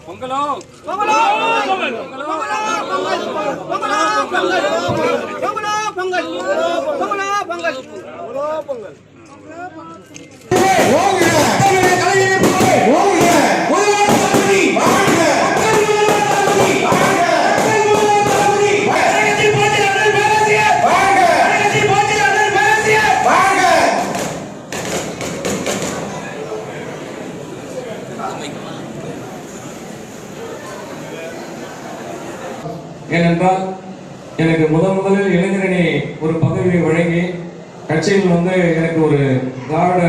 பொங்கலோ பொங்கலோ பொங்கல் பொங்கலோ பொங்கல் பொங்கலோ பொங்கல் பொங்கலோ பொங்கல் பொங்கலோ பொங்கல் பொங்கலோ பொங்கல் ஓங்க தமிழ் கலைஞர் போய் ஓங்க முதல்வர் தளபதி வாங்க தளபதி வாங்க தளபதி வாங்க போட்டி அண்ணன் பேரசிய வாங்க போட்டி அண்ணன் பேரசிய வாங்க. ஏனென்றால் எனக்கு முதலில் இளைஞரணி ஒரு பதவியை வழங்கி கட்சியில் எனக்கு ஒரு திராவிட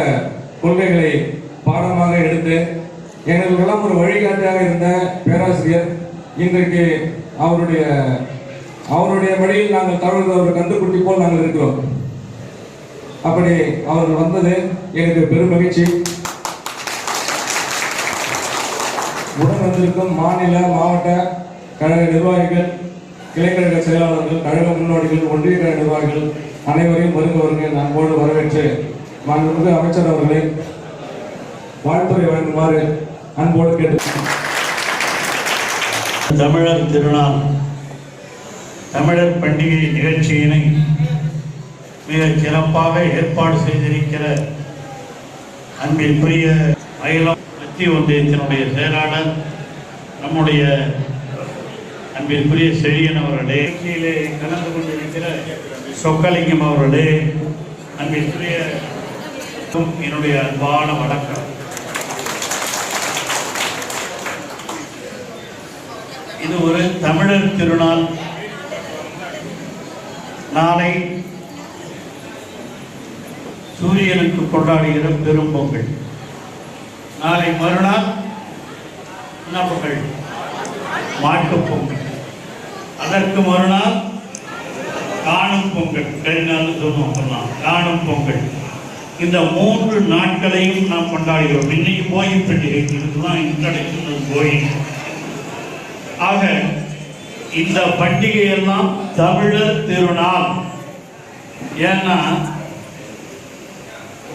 கொள்கைகளை பாடமாக எடுத்து எங்களுக்கெல்லாம் ஒரு வழிகாட்டியாக இருந்த பேராசிரியர் இன்றைக்கு அவருடைய வழியில் நாங்கள் தவறுகிற ஒரு கண்டுக்குட்டி போல் நாங்கள் இருக்கிறோம். அப்படி அவர்கள் வந்தது எனக்கு பெரும் மகிழ்ச்சி. உடன் வந்திருக்கும் மாநில மாவட்ட கழக நிர்வாகிகள், கிளைக்கழக செயலாளர்கள், கழக முன்னோடிகள், ஒன்றிய கழக நிர்வாகிகள் அனைவரையும் வருங்க அன்போடு வரவேற்று மாண்புமிகு அமைச்சர் அவர்களை வாழ்த்துறை வழங்குமாறு அன்போடு கேட்டு. தமிழர் திருநாள் தமிழர் பண்டிகை நிகழ்ச்சியினை மிக சிறப்பாக ஏற்பாடு செய்திருக்கிற அன்பிற்குரிய மயிலம் மத்திய ஒன்றியத்தினுடைய செயலாளர் நம்முடைய அன்பிற்குரிய செழியன் அவர்களே, கீழே கலந்து கொண்டிருக்கிற சொக்கலிங்கம் அவர்களே, அன்பிற்குரிய என்னுடைய அன்பான வணக்கம். இது ஒரு தமிழர் திருநாள். நாளை சூரியனுக்கு கொண்டாடுகிற பெரும் பொங்கல். நாளை மறுநாள் என்ன பொங்கல்? மாட்டுப் பொங்கல். அதற்கு மறுநாள் காணும் பொங்கல். கரிநாள் சொன்னோம், காணும் பொங்கல். இந்த 3 நாட்களையும் நாம் கொண்டாடுகிறோம். இன்னைக்கு போகி பண்டிகை இதுதான் இன்ட்ரடக்ஷன் போகி. ஆக இந்த பண்டிகையெல்லாம் தமிழர் திருநாள். ஏன்னா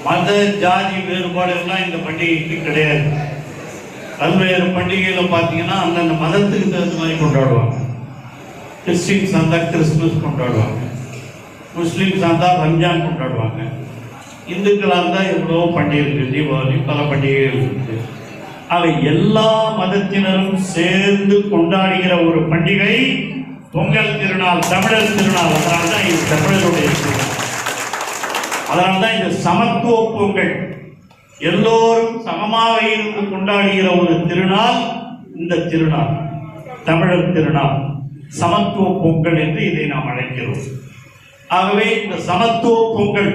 மத ஜாதி வேறுபாடு எல்லாம் இந்த பண்டிகைக்கு கிடையாது. பல்வேறு பண்டிகைகளை பார்த்தீங்கன்னா அந்தந்த மதத்துக்கு தகுந்த மாதிரி கொண்டாடுவாங்க. கிறிஸ்டின்ஸ் இருந்தால் கிறிஸ்துமஸ் கொண்டாடுவாங்க, முஸ்லீம்ஸ் இருந்தால் ரம்ஜான் கொண்டாடுவாங்க, இந்துக்களாக இருந்தால் எவ்வளோ பண்டிகை இருக்குது, தீபாவளி, பல பண்டிகைகள் இருக்குது. அவை எல்லா மதத்தினரும் சேர்ந்து கொண்டாடுகிற ஒரு பண்டிகை பொங்கல் திருநாள், தமிழர் திருநாள். அதனால்தான் இது தமிழருடைய திருநாள். அதனால்தான் இந்த சமத்துவ பொங்கல், எல்லோரும் சமமாக இருந்து கொண்டாடுகிற ஒரு திருநாள் இந்த திருநாள், தமிழர் திருநாள், சமத்துவ பொங்கல் என்று இதை நாம் அழைக்கிறோம். ஆகவே இந்த சமத்துவ பொங்கல்,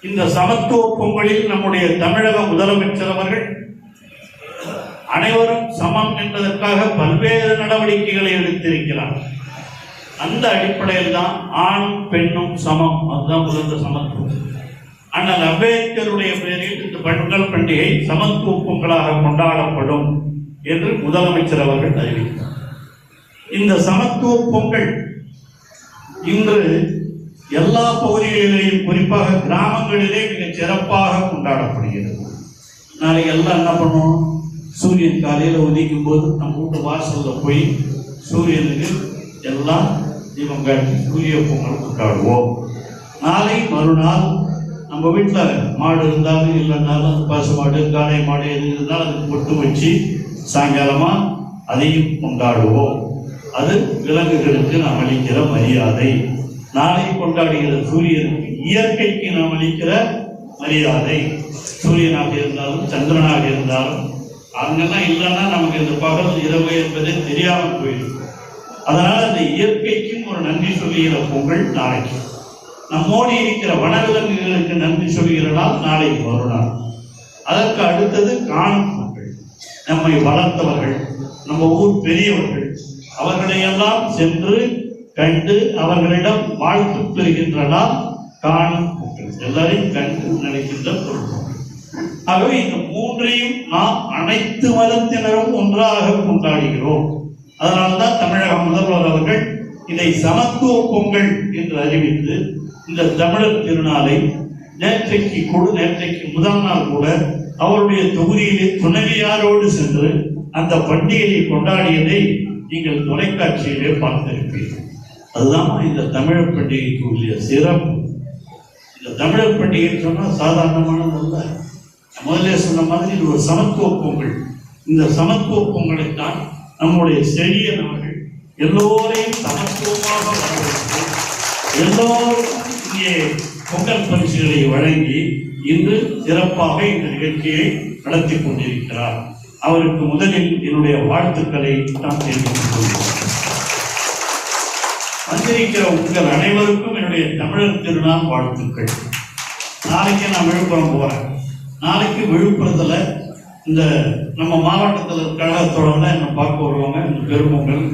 இந்த சமத்துவ பொங்கலில் நம்முடைய தமிழக முதலமைச்சர் அவர்கள் அனைவரும் சமம் என்பதற்காக பல்வேறு நடவடிக்கைகளை எடுத்திருக்கிறார். அந்த அடிப்படையில் தான் ஆணும் பெண்ணும் சமம், அதுதான் முதல்ல சமத்துவம். ஆனால் அம்பேத்கருடைய பெயரில் இந்த பொங்கல் பண்டிகை சமத்துவ பொங்கலாக கொண்டாடப்படும் என்று முதலமைச்சர் அவர்கள் அறிவித்தார். இந்த சமத்துவ பொங்கல் இன்று எல்லா பகுதிகளிலேயும், குறிப்பாக கிராமங்களிலே மிக சிறப்பாக கொண்டாடப்படுகிறது. நாளைக்கு எல்லாம் என்ன பண்ணுவோம்? சூரியன் காலையில் உதிக்கும் போது நம்ம வீட்டு வாசலில் போய் சூரியனுக்கு எல்லாம் தீபம் காட்டி சூரிய பொங்கல் கொண்டாடுவோம். நாளை மறுநாள் நம்ம வீட்டில் மாடு இருந்தாலும் இல்லைன்னாலும் அந்த பசு மாடு, காளை மாடு எது இருந்தாலும் அதுக்கு பொட்டு வச்சு சாயங்காலமாக அதையும் கொண்டாடுவோம். அது விலங்குகளுக்கு நாம் அளிக்கிற மரியாதை. நாளை கொண்டாடுகிற சூரியனுக்கு, இயற்கைக்கு நாம் அளிக்கிற மரியாதை. சூரியனாக இருந்தாலும் சந்திரனாக இருந்தாலும் அங்கெல்லாம் இல்லைன்னா நமக்கு இந்த பகல் இரவு என்பதே தெரியாமல் போயிடும். அதனால அந்த இயற்கைக்கும் ஒரு நன்றி சொல்லுகிற பொங்கல் நாளைக்கு. நம்மோடு இருக்கிற வனவிலங்குகளுக்கு நன்றி சொல்லுகிற நாள் நாளை மறுநாள். அதற்கு அடுத்தது காணும் பொங்கல். நம்மை வளர்த்தவர்கள், நம்ம ஊர் பெரியவர்கள், அவர்களையெல்லாம் சென்று கண்டு அவர்களிடம் வாழ்த்து பெறுகின்ற நாள் காணும் பொங்கல். எல்லாரையும் கண்டு நினைக்கின்ற பொருள். ஆகவே இந்த 3ஐயும் நாம் அனைத்து மதத்தினரும் ஒன்றாக கொண்டாடுகிறோம். அதனால்தான் தமிழக முதல்வர் அவர்கள் இதை சமத்துவ பொங்கல் என்று அறிவித்து இந்த தமிழர் திருநாளை நேற்றைக்கு முதல் நாள் கூட அவருடைய தொகுதியிலே துணைவியாரோடு சென்று அந்த பண்டிகையை கொண்டாடியதை நீங்கள் தொலைக்காட்சியிலே பார்த்திருப்பீர்கள். அதுதான் இந்த தமிழர் பண்டிகைக்கு உள்ள சிறப்பு. இந்த தமிழர் பண்டிகை சொன்னால் சாதாரணமானது அல்ல. முதலே சொன்ன மாதிரி இது ஒரு சமத்துவ பொங்கல். இந்த சமத்துவ பொங்கலைத்தான் நம்முடைய செழியனவர்கள் எல்லோரையும் சமத்துவமாக வரவேற்று எல்லோருக்கும் இங்கே பொங்கல் பரிசுகளை வழங்கி இன்று சிறப்பாக இந்த நிகழ்ச்சியை நடத்தி கொண்டிருக்கிறார். அவருக்கு முதலில் என்னுடைய வாழ்த்துக்களை நான் தெரிவித்துக் கொள்கிறேன். வந்திருக்கிற உங்கள் அனைவருக்கும் என்னுடைய தமிழர் திருநாள் வாழ்த்துக்கள். நாளைக்கு நான் விழுப்புரம் போறேன். நாளைக்கு விழுப்புரத்துல இந்த நம்ம மாவட்டத்தில் கழகத்தோட என்ன பார்க்க வருவாங்க. இந்த பெரும்பொங்கல்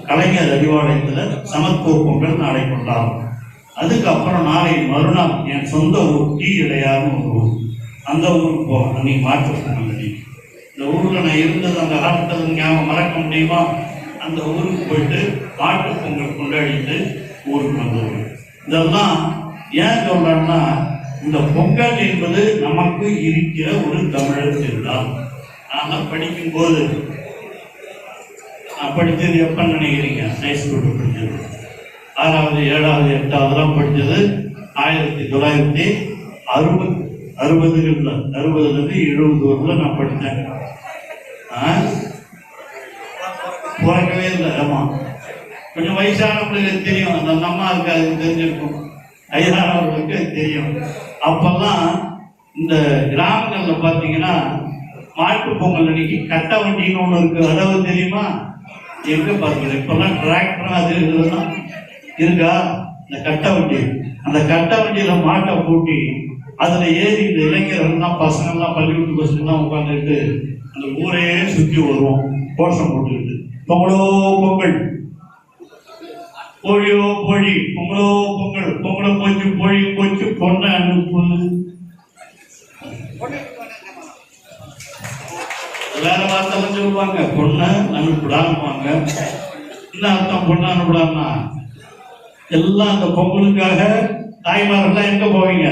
கலைஞர் அறிவாலயத்தில் சமத்துவ பொங்கல் நாளை கொண்டாடும். அதுக்கப்புறம் நாளை மறுநாள் என் சொந்த ஊர் டீ இடையான்னு ஒரு ஊர், அந்த ஊருக்கு போவேன். அன்னைக்கு மாற்றுறாங்க. இந்த ஊரில் நான் இருந்தது அந்த காலத்தில் ஞாபகம் மறக்க முடியுமா? அந்த ஊருக்கு போயிட்டு மாட்டு பொங்கல் கொண்டாடிட்டு ஊருக்கு வந்துடுவேன். இதெல்லாம் ஏன் சொல்றேன்னா, இந்த பொங்கல் என்பது நமக்கு இருக்கிற ஒரு தமிழர் திருநாள். நான் படிக்கும்போது நான் படித்தது எப்ப நினைக்கிறீங்க? ஹைஸ்கூலில் படித்தது 6வது 7வது 8வதுலாம் படித்தது 1960 60களில் 60லேருந்து 70 வரல நான் படித்தேன். பிறக்கவே இல்லை. ஆமா, கொஞ்சம் வயசானவங்களுக்கு தெரியும், அந்த அம்மா இருக்காது தெரிஞ்சிருக்கும், வயதானவர்களுக்கு தெரியும். அப்பெல்லாம் இந்த கிராமங்களில் பார்த்தீங்கன்னா மாட்டு பொங்கல் அன்னைக்கு கட்ட வண்டின்னு ஒன்று இருக்கு. அதாவது தெரியுமா? எங்க பார்க்கல. இப்பெல்லாம் டிராக்டர் அது இதெல்லாம் இருக்கா? இந்த கட்ட வண்டி, அந்த கட்ட வண்டியில மாட்டை பூட்டி அதுல ஏறி இந்த இளைஞர்கள்லாம் பசங்கள்லாம் பள்ளிக்கூட்டு பசங்கள்லாம் உட்காந்துட்டு அந்த ஊரையே சுற்றி வருவோம் கோஷம் போட்டுக்கிட்டு. பொங்கலோ பொங்கல், கோழியோ கோழி, பொங்கலோ பொங்கல், பொங்கலை போச்சு கோழி போச்சு, பொண்ணை அனுப்பு. வேற வார்த்தை சொல்லுவாங்க, பொண்ணை அனுப்பிடாமவாங்க. என்ன அர்த்தம் பொண்ணை அனுப்பிடாம? எல்லாம் அந்த பொங்கலுக்காக தாய்மாரெல்லாம் எங்க போவீங்க?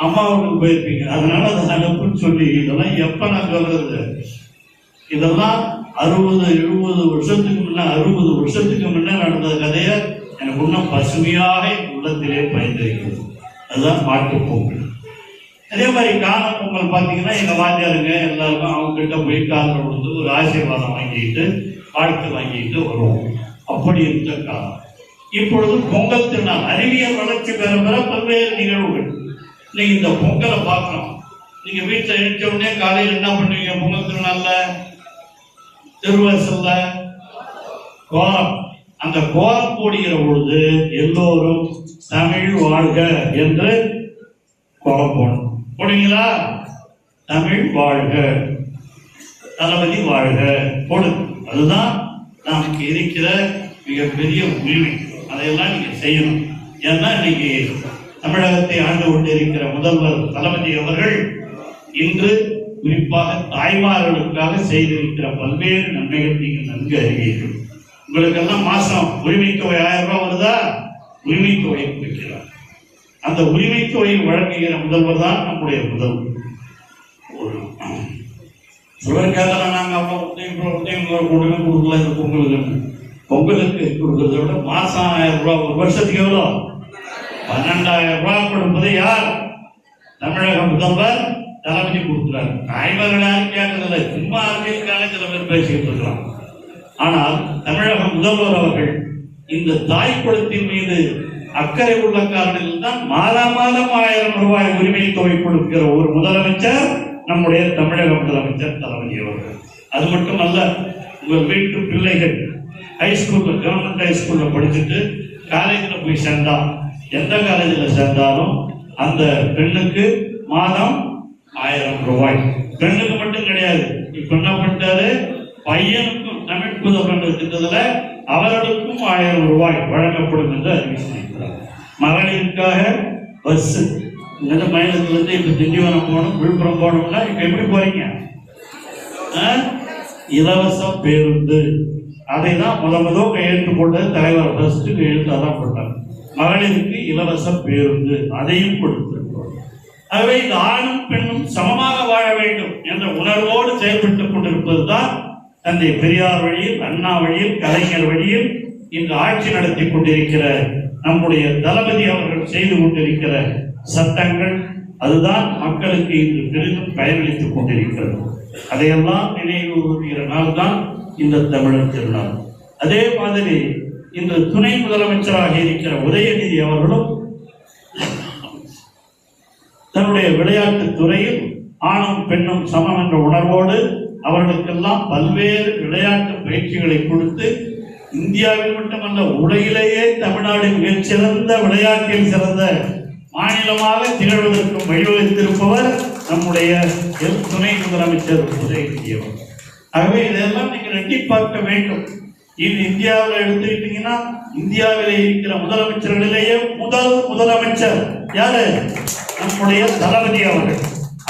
அம்மா வீட்டுக்கு போயிருப்பீங்க. அதனால அதை அனுப்புன்னு சொல்லி இதெல்லாம் எப்ப நான் சொல்றது? இதெல்லாம் 60-70 வருஷத்துக்கு முன்ன 60 வருஷத்துக்கு முன்ன நடந்த கதையை எனக்கு இன்னும் பசுமையாக உள்ளத்திலே பயந்திருக்கிறது. அதுதான் மாட்டு பொங்கல். அதே மாதிரி காண பொங்கல் பார்த்தீங்கன்னா எங்க வாத்தியாருங்க எல்லாருக்கும் அவங்க கிட்ட போய் காலில் விழுந்து ஒரு ஆசீர்வாதம் வாங்கிட்டு வாழ்த்து வாங்கிட்டு வருவோம். அப்படி இருந்த காலம். இப்பொழுது பொங்கல் திருநாள் அறிவியல் வளர்ச்சி பெற பெற பல்வேறு நிகழ்வுகள். நீங்க இந்த பொங்கலை பார்க்கணும். நீங்க வீட்டில் எழுந்த உடனே காலையில் என்ன பண்ணுவீங்க? பொங்கல் திருநாள்ல திருவாசல்ல கோலம், அந்த கோலம் போடுகிற பொழுது எல்லோரும் தமிழ் வாழ்க என்று கோலம் போடணும். போடுவீங்களா? தமிழ் வாழ்க, தளபதி வாழ்க போடு. அதுதான் நமக்கு இருக்கிற மிகப்பெரிய உரிமை. அதையெல்லாம் நீங்க செய்யணும். ஏன்னா இன்னைக்கு தமிழகத்தை ஆண்டு கொண்டிருக்கிற முதல்வர் தளபதி அவர்கள் இன்று குறிப்பாக தாய்மார்களுக்காக செய்திருக்கிற பல்வேறு நன்மைகள் நீங்கள் நன்கு அறிவீர்கள். உங்களுக்கெல்லாம் மாசம் உரிமை தொகை 1000 ரூபாய் வருதா? உரிமை தொகை கொடுக்கிறார். அந்த உரிமை தொகையை வழங்குகிற முதல்வர் தான் நம்முடைய முதல்வர். சொல்றதுக்காக நாங்க அப்பா உதயம் கொடுக்கல. இந்த பொங்கலுக்கு கொடுக்கறத விட மாசம் 1000 ரூபாய், ஒரு வருஷத்துக்கு எவ்வளோ? 12000 ரூபாய் கொடுப்பது யார்? தமிழக முதல்வர் தளபதி கொடுக்கிறார். தாய்மார்கள் யாரும் கேட்கறதில்லை, சும்மா அரசியலுக்காக சில பேர் பேசிட்டு இருக்கலாம். ஆனால் தமிழக முதல்வர் அவர்கள் இந்த தாய் குலத்தின் மீது அக்கறை உள்ள காரணத்தில் தான் மாதம் 1000 ரூபாய் உரிமை தொகை கொடுக்கிற ஒரு முதலமைச்சர் நம்முடைய தமிழக முதலமைச்சர் தளபதி அவர்கள். அது மட்டுமல்ல, உங்கள் வீட்டு பிள்ளைகள் ஹைஸ்கூல்ல கவர்மெண்ட் ஹைஸ்கூல்ல படிச்சுட்டு காலேஜில் போய் சேர்ந்தா, எந்த காலேஜில் சேர்ந்தாலும் அந்த பெண்ணுக்கு மாதம் 1000 ரூபாய். பெண்ணுக்கு மட்டும் கிடையாது. இப்ப என்ன பண்ணிட்டாரு? பையனுக்கும் தமிழ் புதல்வன் திட்டத்துல அவர்களுக்கும் 1000 ரூபாய் வழங்கப்படும் என்று அறிவித்திருக்கிறார். மகளிருக்காக பஸ் மயிலத்துல இருந்து இப்ப திண்டிவனம் போகணும், விழுப்புரம் போகணும்னா இப்ப எப்படி போறீங்க? இலவச பேருந்து. அதை தான் முதல் கையெழுத்து போட்டது தலைவர். ஃபர்ஸ்ட் கையெழுத்து அதான் போட்டார். மகளிருக்கு இலவச பேருந்து, அதையும் கொடுத்திருக்கிறோம். ஆகவே இந்த ஆணும் பெண்ணும் சமமாக வாழ வேண்டும் என்ற உணர்வோடு செயல்பட்டுக் கொண்டிருப்பதுதான் தந்தை பெரியார் வழியில், அண்ணா வழியில், கலைஞர் வழியில் இன்று ஆட்சி நடத்தி கொண்டிருக்கிற நம்முடைய தளபதி அவர்கள் செய்து கொண்டிருக்கிற சட்டங்கள். அதுதான் மக்களுக்கு இன்று பெரிதும் பயனளித்துக் கொண்டிருக்கிறது. அதையெல்லாம் நினைவு கூறுகிற நாள் தான் இந்த தமிழர் திருநாள். அதே மாதிரி இன்று துணை முதலமைச்சராக இருக்கிற உதயநிதி அவர்களும் தன்னுடைய விளையாட்டுத் துறையில் ஆணும் பெண்ணும் சமம் என்ற உணர்வோடு அவர்களுக்கெல்லாம் பல்வேறு விளையாட்டு பயிற்சிகளை கொடுத்து இந்தியாவில் மட்டுமல்ல உலகிலேயே தமிழ்நாடு மிகச்சிறந்த விளையாட்டில் சிறந்த மாநிலமாக திகழ்வதற்கும் வழிவகுத்திருப்பவர் நம்முடைய துணை முதலமைச்சர் உதயநிதி அவர்கள். ஆகவே இதெல்லாம் நீங்கள் எட்டி பார்க்க வேண்டும். இது இந்தியாவில் எடுத்துக்கிட்டீங்கன்னா இந்தியாவில் இருக்கிற முதலமைச்சர்களிலேயே முதல் முதலமைச்சர் யாரு? நம்முடைய தளபதி அவர்கள்.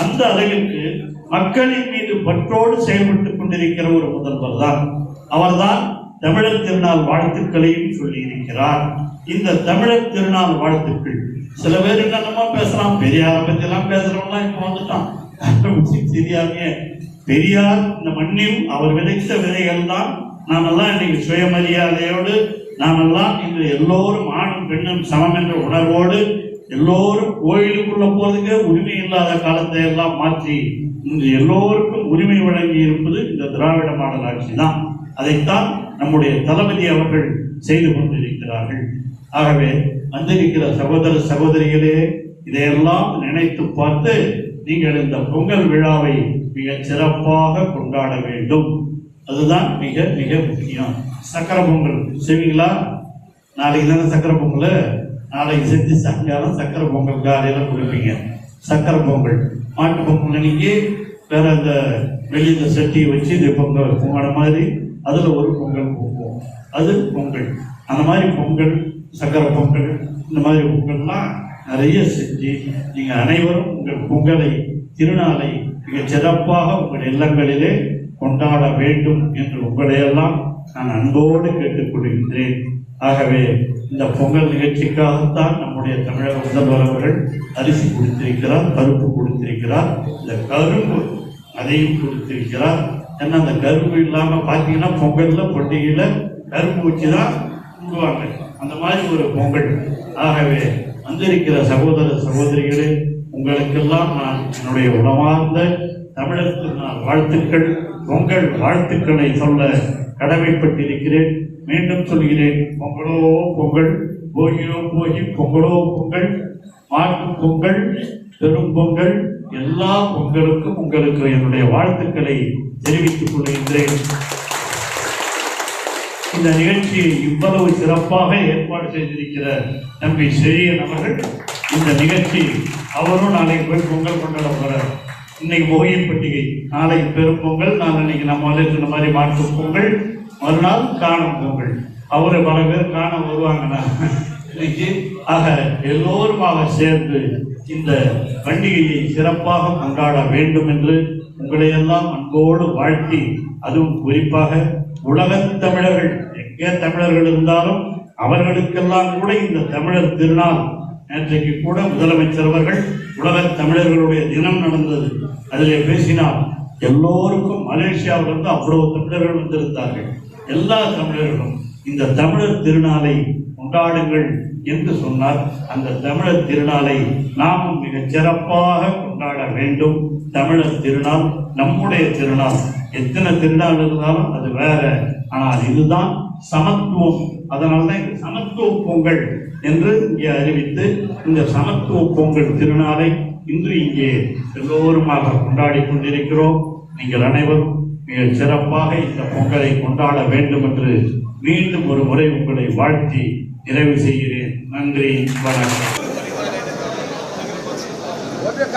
அந்த அளவிற்கு மக்களின் மீது பற்றோடு செயல்பட்டுக் கொண்டிருக்கிற ஒரு முதல்வர் தான். அவர்தான் தமிழர் திருநாள் வாழ்த்துக்களையும் சொல்லி இருக்கிறார். இந்த தமிழர் திருநாள் வாழ்த்துக்கள் சில பேர் என்னென்னமோ பேசலாம், பெரியாரை பத்தி எல்லாம் பேசுறவங்களாம் இப்ப வந்துட்டான். தெரியாமையே பெரியார் இந்த மண்ணில் அவர் விதைத்த விதைகள் தான் நாமெல்லாம் இன்னைக்கு சுயமரியாதையோடு நாமெல்லாம் இன்று எல்லோரும் ஆணும் பெண்ணும் சமம் என்ற உணர்வோடு எல்லோரும் கோயிலுக்குள்ள போறதுக்கே உரிமை இல்லாத காலத்தை எல்லாம் மாற்றி இன்று எல்லோருக்கும் உரிமை வழங்கி இருப்பது இந்த திராவிட மாடல் ஆட்சி தான். அதைத்தான் நம்முடைய தளபதி அவர்கள் செய்து கொண்டிருக்கிறார்கள். ஆகவே வந்திருக்கிற சகோதர சகோதரிகளே, இதையெல்லாம் நினைத்து பார்த்து நீங்கள் இந்த பொங்கல் விழாவை மிக சிறப்பாக கொண்டாட வேண்டும். அதுதான் மிக மிக முக்கியம். சக்கரை பொங்கல் செய்வீங்களா? நாளைக்கு தானே சக்கரை பொங்கல். நாளைக்கு செஞ்சு சாயங்காலம் சக்கரை பொங்கல் காலையில் கொடுப்பீங்க. சக்கரை பொங்கல், மாட்டு பொங்கல் அன்னைக்கு வேற இந்த வெளியே சட்டியை வச்சு இந்த பொங்கல் பொங்கல் மாதிரி அதில் ஒரு பொங்கல் கொடுப்போம். அது பொங்கல். அந்த மாதிரி பொங்கல், சக்கரை பொங்கல், இந்த மாதிரி பொங்கல்லாம் நிறைய செஞ்சு நீங்கள் அனைவரும் உங்கள் பொங்கலை திருநாளை மிக சிறப்பாக உங்கள் இல்லங்களிலே கொண்டாட வேண்டும் என்று உங்களையெல்லாம் நான் அன்போடு கேட்டுக்கொள்கின்றேன். ஆகவே இந்த பொங்கல் நிகழ்ச்சிக்காகத்தான் நம்முடைய தமிழக முதல்வர் அவர்கள் அரிசி கொடுத்திருக்கிறார், பருப்பு கொடுத்திருக்கிறார், இந்த கரும்பு அதையும் கொடுத்திருக்கிறார். ஏன்னா அந்த கரும்பு இல்லாமல் பார்த்தீங்கன்னா பொங்கல்ல பண்டிகையில கரும்பு வச்சுதான் கும்பிடுவாங்க. அந்த மாதிரி ஒரு பொங்கல். ஆகவே வந்திருக்கிற சகோதர சகோதரிகளே, உங்களுக்கெல்லாம் நான் என்னுடைய உணவார்ந்த தமிழர் திருநாள் வாழ்த்துக்கள், பொங்கல் வாழ்த்துக்களை சொல்ல கடமைப்பட்டிருக்கிறேன். மீண்டும் சொல்கிறேன், பொங்கலோ பொங்கல், போகியோ போகி, பொங்கலோ பொங்கல், மாட்டு பொங்கல், பெரும் பொங்கல், எல்லா பொங்கலுக்கும் உங்களுக்கு என்னுடைய வாழ்த்துக்களை தெரிவித்துக் கொள்கின்றேன். இந்த நிகழ்ச்சியை இவ்வளவு சிறப்பாக ஏற்பாடு செய்திருக்கிற தம்பி செழியன் அவர்கள், இந்த நிகழ்ச்சி அவரும் நாளைக்கு போய் பொங்கல் கொண்டாட போறார். இன்னைக்கு போகியின் பண்டிகை, நாளைக்கு பெரும் பொங்கல், நாளைக்கு நம்ம சொன்ன மாதிரி மாட்டு பொங்கல், மறுநாள் காணும் பொங்கல். அவரை பல பேர் காண வருவாங்கன்னா இன்னைக்கு. ஆக எல்லோருமாக சேர்ந்து இந்த பண்டிகையை சிறப்பாக கொண்டாட வேண்டும் என்று உங்களையெல்லாம் அன்போடு வாழ்த்தி, அதுவும் குறிப்பாக உலகத் தமிழர்கள், எங்கே தமிழர்கள் இருந்தாலும் அவர்களுக்கெல்லாம் கூட இந்த தமிழர் திருநாள், நேற்றைக்கு கூட முதலமைச்சர் அவர்கள் உலகத் தமிழர்களுடைய தினம் நடந்தது, அதிலே பேசினார். எல்லோருக்கும் மலேசியாவிலிருந்து அவ்வளவு தமிழர்கள் வந்திருந்தார்கள். எல்லா தமிழர்களும் இந்த தமிழர் திருநாளை கொண்டாடுங்கள் என்று சொன்னார். அந்த தமிழர் திருநாளை நாமும் மிக சிறப்பாக கொண்டாட வேண்டும். தமிழர் திருநாள் நம்முடைய திருநாள். எத்தனை திருநாள் இருந்தாலும் அது வேற, ஆனால் இதுதான் சமத்துவம். அதனால்தான் இந்த சமத்துவ பொங்கல் என்று இங்கே அறிவித்து இந்த சமத்துவ பொங்கல் திருநாளை இன்று இங்கே எல்லோருமாக கொண்டாடி கொண்டிருக்கிறோம். நீங்கள் அனைவரும் மிக சிறப்பாக இந்த பொங்கலை கொண்டாட வேண்டும் என்று மீண்டும் ஒரு முறை உங்களை வாழ்த்தி நிறைவு செய்கிறேன். நன்றி, வணக்கம். அப்படியே